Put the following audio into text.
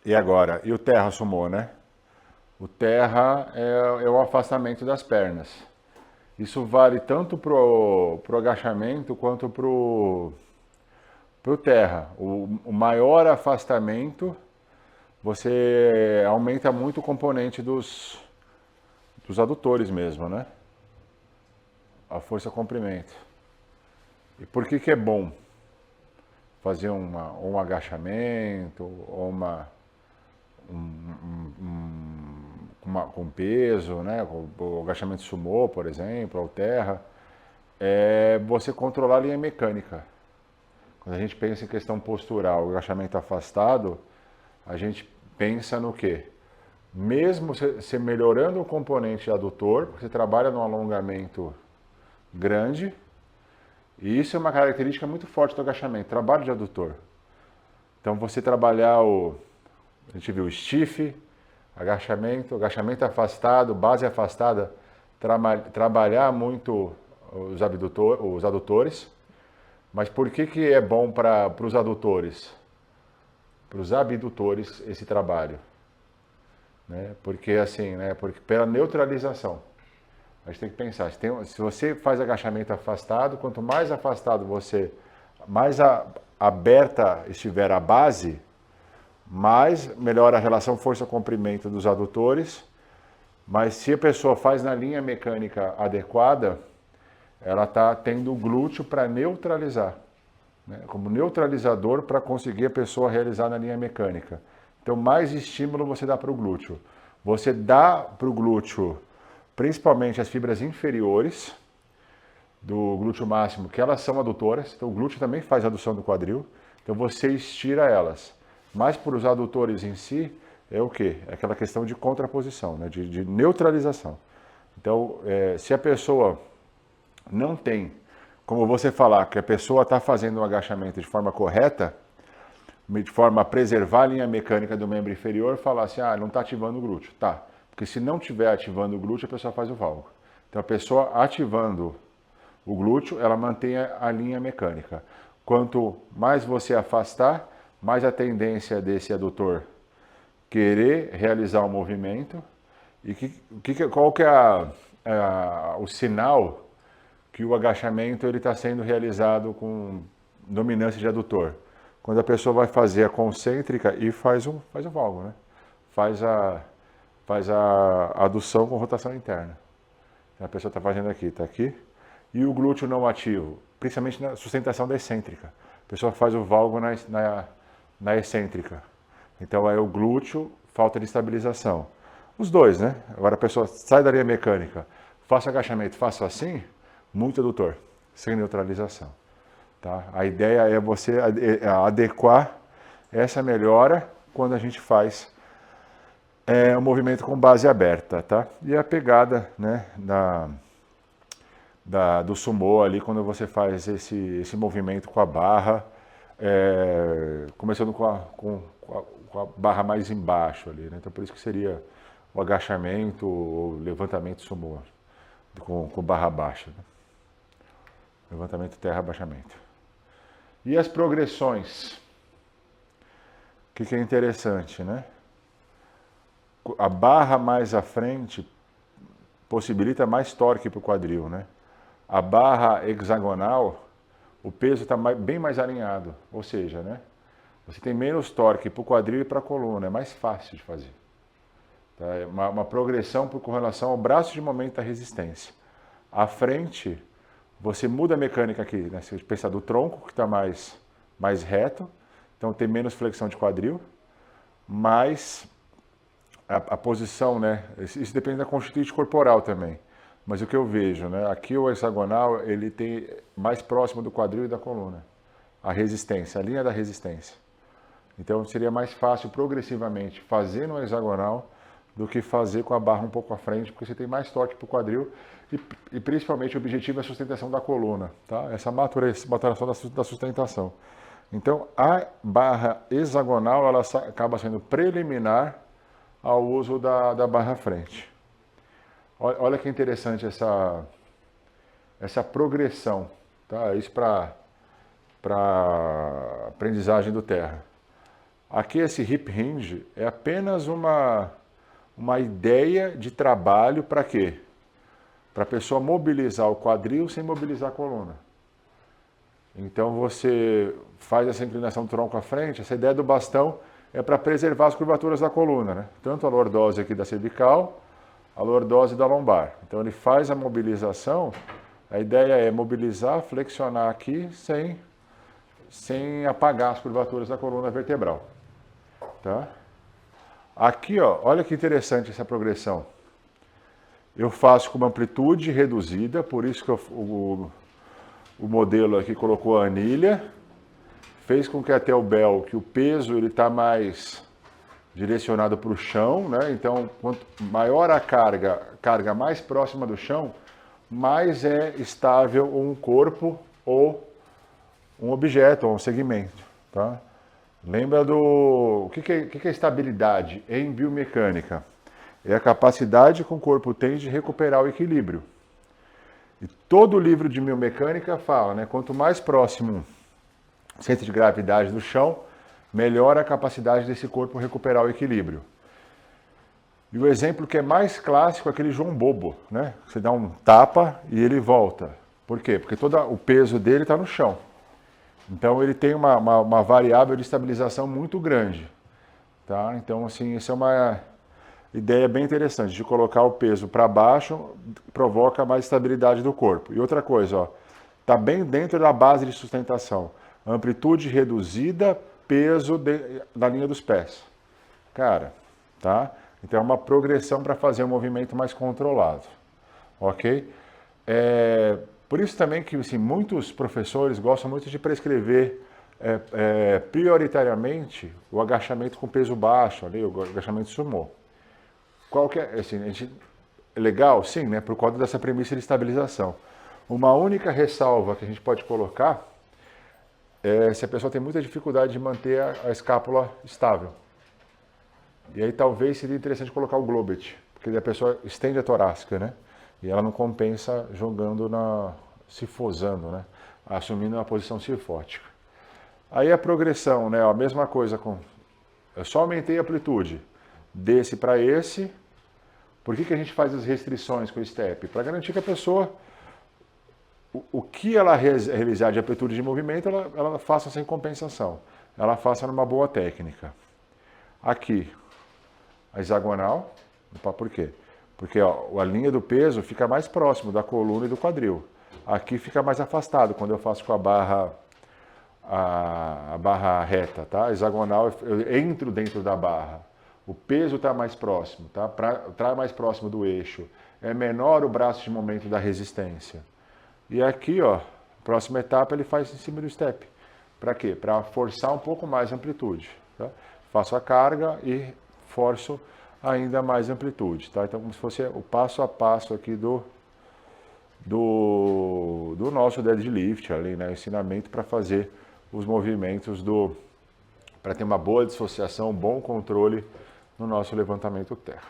E agora? E o terra sumô, né? O terra é o afastamento das pernas. Isso vale tanto pro agachamento quanto pro terra. O maior afastamento, você aumenta muito o componente dos adutores mesmo, né? A força-comprimento. E por que é bom fazer um agachamento ou com peso, né? O agachamento sumô, por exemplo, ou terra, é você controlar a linha mecânica. Quando a gente pensa em questão postural, o agachamento afastado, a gente pensa no quê? Mesmo você melhorando o componente adutor, você trabalha num alongamento grande, e isso é uma característica muito forte do agachamento, trabalho de adutor. Então você trabalhar a gente viu stiff, agachamento afastado, base afastada, trabalhar muito os adutores. Mas por que é bom para os adutores? Para os abdutores esse trabalho? Né? Porque assim, né? Porque pela neutralização. A gente tem que pensar, se você faz agachamento afastado, quanto mais afastado você, mais aberta estiver a base, mais melhora a relação força-comprimento dos adutores. Mas se a pessoa faz na linha mecânica adequada, ela está tendo o glúteo para neutralizar, né? Como neutralizador para conseguir a pessoa realizar na linha mecânica. Então, mais estímulo você dá para o glúteo. Você dá para o glúteo, principalmente as fibras inferiores do glúteo máximo, que elas são adutoras. Então, o glúteo também faz adução do quadril. Então, você estira elas. Mas para os adutores em si, é o quê? É aquela questão de contraposição, né? de neutralização. Então, se a pessoa não tem como você falar que a pessoa está fazendo um agachamento de forma correta, de forma a preservar a linha mecânica do membro inferior, falar assim, não está ativando o glúteo. Tá, porque se não estiver ativando o glúteo, a pessoa faz o valgo. Então a pessoa ativando o glúteo, ela mantém a linha mecânica. Quanto mais você afastar, mais a tendência desse adutor querer realizar o movimento. E qual que é o sinal que o agachamento ele está sendo realizado com dominância de adutor? Quando a pessoa vai fazer a concêntrica e faz o valgo, né? Faz a adução com rotação interna. A pessoa está fazendo aqui, está aqui. E o glúteo não ativo, principalmente na sustentação da excêntrica. A pessoa faz o valgo na excêntrica. Então é o glúteo, falta de estabilização. Os dois, né? Agora a pessoa sai da linha mecânica, faça agachamento, faça assim, muito adutor, sem neutralização. Tá? A ideia é você adequar essa melhora quando a gente faz o movimento com base aberta. Tá? E a pegada, né, do sumô ali, quando você faz esse movimento com a barra, começando com a barra mais embaixo ali. Né? Então por isso que seria o agachamento ou levantamento sumô com barra baixa. Né? Levantamento terra, abaixamento. E as progressões? O que é interessante, né? A barra mais à frente possibilita mais torque para o quadril, né? A barra hexagonal, o peso está bem mais alinhado, ou seja, né? Você tem menos torque para o quadril e para a coluna, é mais fácil de fazer. Tá? É uma progressão com relação ao braço de momento da resistência. À frente, você muda a mecânica aqui, né? Você pensa do tronco, que está mais reto, então tem menos flexão de quadril, mas a posição, né? Isso depende da constituinte corporal também. Mas o que eu vejo, né? Aqui o hexagonal, ele tem mais próximo do quadril e da coluna. A resistência, a linha da resistência. Então seria mais fácil progressivamente fazer no hexagonal do que fazer com a barra um pouco à frente, porque você tem mais torque para o quadril e principalmente o objetivo é a sustentação da coluna, tá? Essa maturação da sustentação. Então a barra hexagonal ela acaba sendo preliminar ao uso da barra à frente. Olha que interessante essa progressão, tá? Isso para aprendizagem do terra. Aqui esse hip hinge é apenas uma ideia de trabalho para quê? Para a pessoa mobilizar o quadril sem mobilizar a coluna. Então você faz essa inclinação do tronco à frente, essa ideia do bastão é para preservar as curvaturas da coluna, né? Tanto a lordose aqui da cervical, a lordose da lombar. Então ele faz a mobilização, a ideia é mobilizar, flexionar aqui sem apagar as curvaturas da coluna vertebral. Tá? Aqui, ó, olha que interessante essa progressão. Eu faço com uma amplitude reduzida, por isso que o modelo aqui colocou a anilha, fez com que até o bel, que o peso ele está mais direcionado para o chão, né? Então, quanto maior a carga mais próxima do chão, mais é estável um corpo ou um objeto ou um segmento, tá? Lembra o que é estabilidade em biomecânica? É a capacidade que o corpo tem de recuperar o equilíbrio. E todo livro de biomecânica fala, né? Quanto mais próximo o centro de gravidade do chão, melhor a capacidade desse corpo recuperar o equilíbrio. E o exemplo que é mais clássico é aquele João Bobo, né? Você dá um tapa e ele volta. Por quê? Porque todo o peso dele está no chão. Então ele tem uma variável de estabilização muito grande. Tá? Então, assim, isso é uma ideia bem interessante, de colocar o peso para baixo, provoca mais estabilidade do corpo. E outra coisa, está bem dentro da base de sustentação. Amplitude reduzida, peso da linha dos pés. Cara, tá? Então é uma progressão para fazer um movimento mais controlado. Ok? Por isso também que assim, muitos professores gostam muito de prescrever prioritariamente o agachamento com peso baixo, ali, o agachamento sumô. Qual que é, assim, é legal? Sim, né, por causa dessa premissa de estabilização. Uma única ressalva que a gente pode colocar é se a pessoa tem muita dificuldade de manter a escápula estável. E aí talvez seria interessante colocar o globet, porque a pessoa estende a torácica, né? E ela não compensa jogando cifosando, né? Assumindo uma posição cifótica. Aí a progressão, né? A mesma coisa eu só aumentei a amplitude desse para esse. Por que a gente faz as restrições com o step? Para garantir que a pessoa, o que ela realizar de amplitude de movimento, ela faça sem compensação. Ela faça numa boa técnica. Aqui, a hexagonal. Por quê? Porque ó, a linha do peso fica mais próximo da coluna e do quadril. Aqui fica mais afastado quando eu faço com a barra reta, tá? A hexagonal, eu entro dentro da barra. O peso está mais próximo, tá? Tá mais próximo do eixo. É menor o braço de momento da resistência. E aqui, ó, próxima etapa ele faz em cima do step. Para quê? Para forçar um pouco mais a amplitude. Tá? Faço a carga e forço ainda mais amplitude. Tá? Então, como se fosse o passo a passo aqui do nosso deadlift, ali, né? Ensinamento para fazer os movimentos para ter uma boa dissociação, um bom controle no nosso levantamento terra.